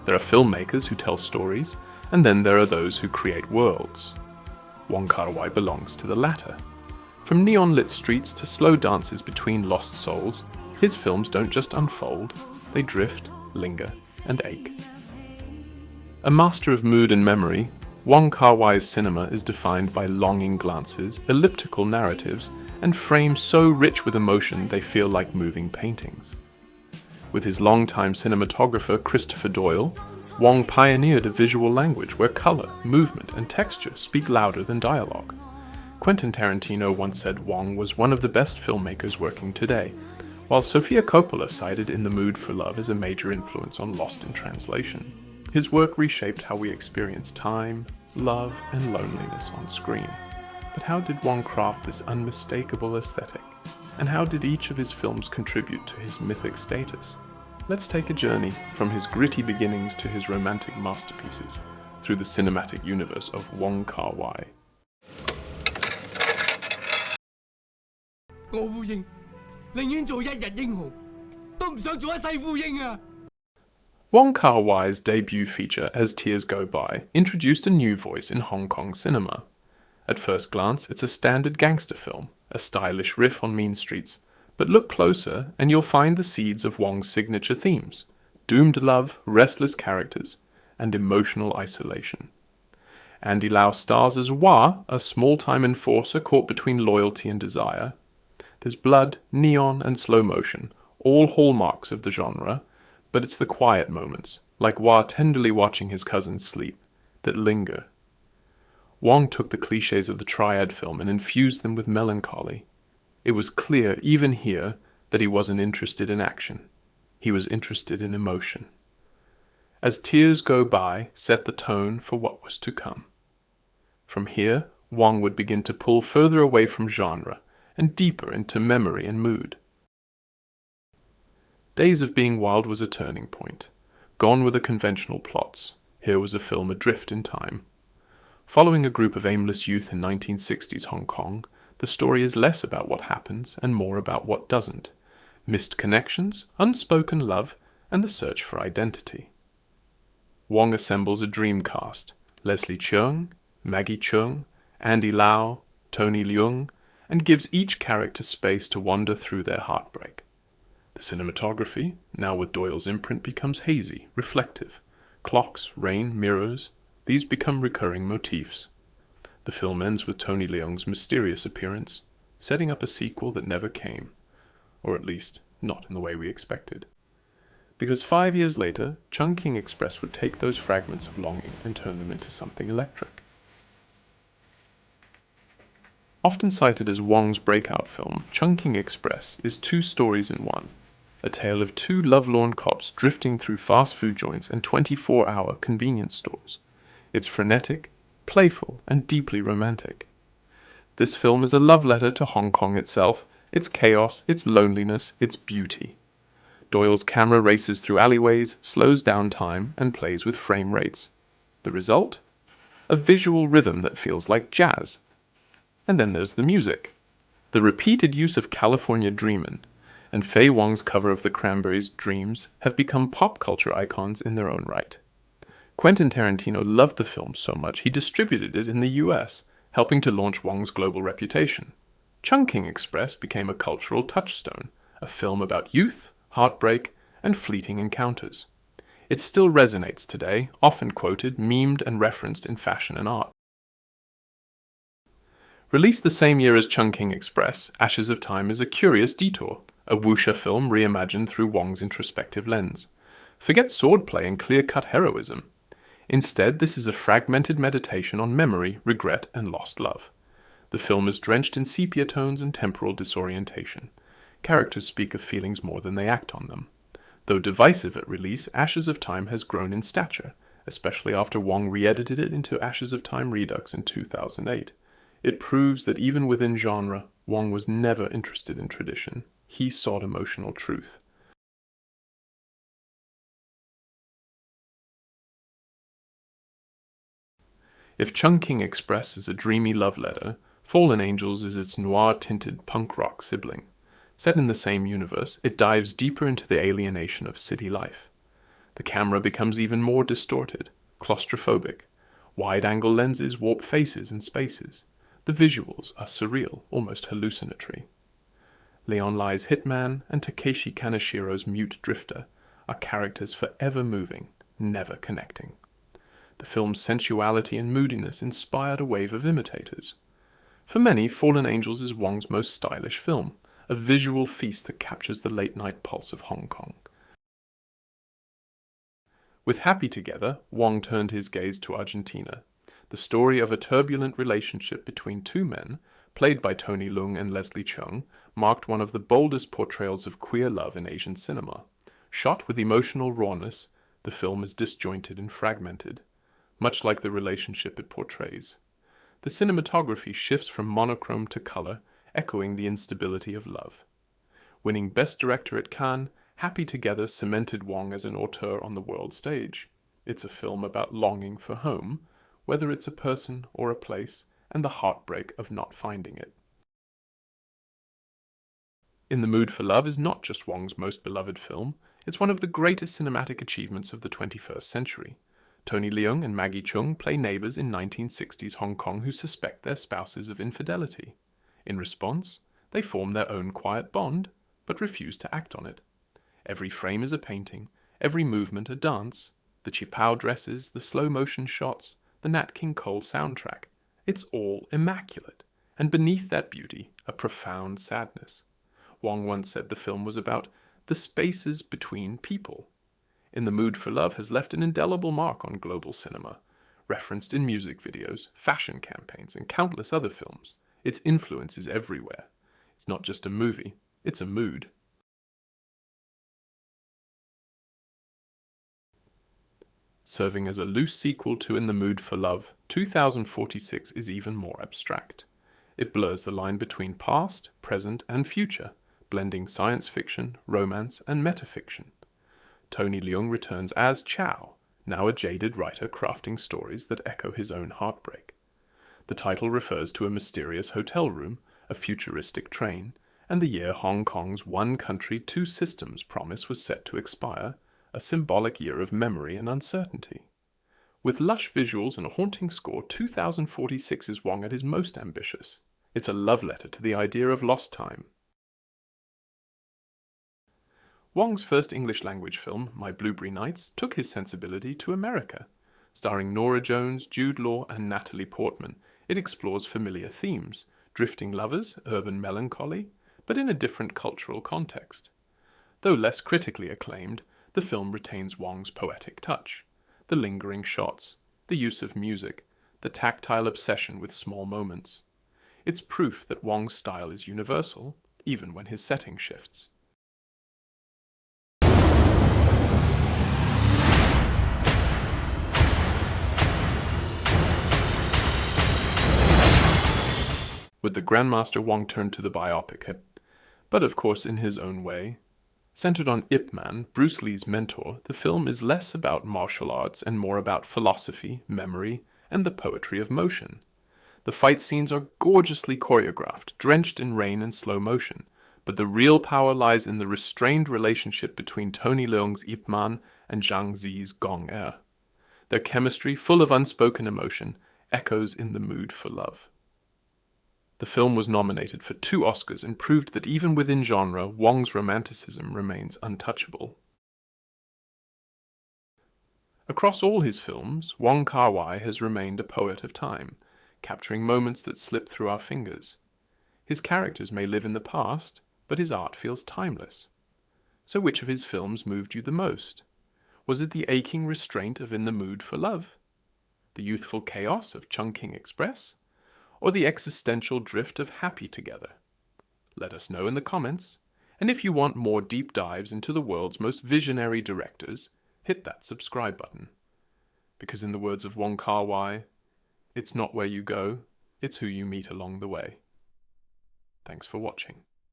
There are filmmakers who tell stories, and then there are those who create worlds. Wong Kar-wai belongs to the latter. From neon-lit streets to slow dances between lost souls, his films don't just unfold, they drift, linger, and ache. A master of mood and memory, Wong Kar-wai's cinema is defined by longing glances, elliptical narratives, and frames so rich with emotion they feel like moving paintings. With his longtime cinematographer Christopher Doyle, Wong pioneered a visual language where color, movement, and texture speak louder than dialogue. Quentin Tarantino once said Wong was one of the best filmmakers working today, while Sofia Coppola cited In the Mood for Love as a major influence on Lost in Translation. His work reshaped how we experience time, love, and loneliness on screen. But how did Wong craft this unmistakable aesthetic? And how did each of his films contribute to his mythic status? Let's take a journey from his gritty beginnings to his romantic masterpieces through the cinematic universe of Wong Kar-wai. Wong Kar-wai's debut feature, As Tears Go By, introduced a new voice in Hong Kong cinema. At first glance, it's a standard gangster film, a stylish riff on mean streets, but look closer and you'll find the seeds of Wong's signature themes: doomed love, restless characters, and emotional isolation. Andy Lau stars as Wah, a small-time enforcer caught between loyalty and desire. There's blood, neon, and slow motion, all hallmarks of the genre, but it's the quiet moments, like Wah tenderly watching his cousins sleep, that linger. Wong took the clichés of the triad film and infused them with melancholy. It was clear, even here, that he wasn't interested in action. He was interested in emotion. As Tears Go By set the tone for what was to come. From here, Wong would begin to pull further away from genre and deeper into memory and mood. Days of Being Wild was a turning point. Gone were the conventional plots. Here was a film adrift in time. Following a group of aimless youth in 1960s Hong Kong, the story is less about what happens and more about what doesn't. Missed connections, unspoken love, and the search for identity. Wong assembles a dream cast: Leslie Cheung, Maggie Cheung, Andy Lau, Tony Leung, and gives each character space to wander through their heartbreak. The cinematography, now with Doyle's imprint, becomes hazy, reflective. Clocks, rain, mirrors, these become recurring motifs. The film ends with Tony Leung's mysterious appearance, setting up a sequel that never came, or at least not in the way we expected. Because 5 years later, Chungking Express would take those fragments of longing and turn them into something electric. Often cited as Wong's breakout film, Chungking Express is two stories in one. A tale of two lovelorn cops drifting through fast food joints and 24-hour convenience stores. It's frenetic, playful, and deeply romantic. This film is a love letter to Hong Kong itself, its chaos, its loneliness, its beauty. Doyle's camera races through alleyways, slows down time, and plays with frame rates. The result? A visual rhythm that feels like jazz. And then there's the music. The repeated use of California Dreamin' and Faye Wong's cover of the Cranberries' Dreams have become pop culture icons in their own right. Quentin Tarantino loved the film so much he distributed it in the US, helping to launch Wong's global reputation. Chungking Express became a cultural touchstone, a film about youth, heartbreak, and fleeting encounters. It still resonates today, often quoted, memed, and referenced in fashion and art. Released the same year as Chungking Express, Ashes of Time is a curious detour, a wuxia film reimagined through Wong's introspective lens. Forget swordplay and clear-cut heroism. Instead, this is a fragmented meditation on memory, regret, and lost love. The film is drenched in sepia tones and temporal disorientation. Characters speak of feelings more than they act on them. Though divisive at release, Ashes of Time has grown in stature, especially after Wong re-edited it into Ashes of Time Redux in 2008. It proves that even within genre, Wong was never interested in tradition. He sought emotional truth. If Chungking Express is a dreamy love letter, Fallen Angels is its noir-tinted punk rock sibling. Set in the same universe, it dives deeper into the alienation of city life. The camera becomes even more distorted, claustrophobic. Wide-angle lenses warp faces and spaces. The visuals are surreal, almost hallucinatory. Leon Lai's hitman and Takeshi Kanashiro's mute drifter are characters forever moving, never connecting. The film's sensuality and moodiness inspired a wave of imitators. For many, Fallen Angels is Wong's most stylish film, a visual feast that captures the late-night pulse of Hong Kong. With Happy Together, Wong turned his gaze to Argentina, the story of a turbulent relationship between two men, played by Tony Leung and Leslie Cheung, marked one of the boldest portrayals of queer love in Asian cinema. Shot with emotional rawness, the film is disjointed and fragmented, much like the relationship it portrays. The cinematography shifts from monochrome to color, echoing the instability of love. Winning Best Director at Cannes, Happy Together cemented Wong as an auteur on the world stage. It's a film about longing for home, whether it's a person or a place, and the heartbreak of not finding it. In the Mood for Love is not just Wong's most beloved film, it's one of the greatest cinematic achievements of the 21st century. Tony Leung and Maggie Cheung play neighbors in 1960s Hong Kong who suspect their spouses of infidelity. In response, they form their own quiet bond, but refuse to act on it. Every frame is a painting, every movement a dance, the Qipao dresses, the slow-motion shots, the Nat King Cole soundtrack. It's all immaculate, and beneath that beauty, a profound sadness. Wong once said the film was about the spaces between people. In the Mood for Love has left an indelible mark on global cinema, referenced in music videos, fashion campaigns, and countless other films. Its influence is everywhere. It's not just a movie, it's a mood. Serving as a loose sequel to In the Mood for Love, 2046 is even more abstract. It blurs the line between past, present, and future, blending science fiction, romance, and metafiction. Tony Leung returns as Chow, now a jaded writer crafting stories that echo his own heartbreak. The title refers to a mysterious hotel room, a futuristic train, and the year Hong Kong's one country, two systems promise was set to expire, a symbolic year of memory and uncertainty. With lush visuals and a haunting score, 2046 is Wong at his most ambitious. It's a love letter to the idea of lost time. Wong's first English-language film, My Blueberry Nights, took his sensibility to America. Starring Norah Jones, Jude Law, and Natalie Portman, it explores familiar themes, drifting lovers, urban melancholy, but in a different cultural context. Though less critically acclaimed, the film retains Wong's poetic touch. The lingering shots, the use of music, the tactile obsession with small moments. It's proof that Wong's style is universal, even when his setting shifts. With the Grandmaster, Wong turned to the biopic, but of course in his own way. Centered on Ip Man, Bruce Lee's mentor, the film is less about martial arts and more about philosophy, memory, and the poetry of motion. The fight scenes are gorgeously choreographed, drenched in rain and slow motion, but the real power lies in the restrained relationship between Tony Leung's Ip Man and Zhang Zi's Gong Er. Their chemistry, full of unspoken emotion, echoes in the Mood for Love. The film was nominated for 2 Oscars and proved that even within genre, Wong's romanticism remains untouchable. Across all his films, Wong Kar-wai has remained a poet of time, capturing moments that slip through our fingers. His characters may live in the past, but his art feels timeless. So which of his films moved you the most? Was it the aching restraint of In the Mood for Love? The youthful chaos of Chungking Express? Or the existential drift of Happy Together? Let us know in the comments, and if you want more deep dives into the world's most visionary directors, hit that subscribe button. Because in the words of Wong Kar-wai, it's not where you go, it's who you meet along the way. Thanks for watching.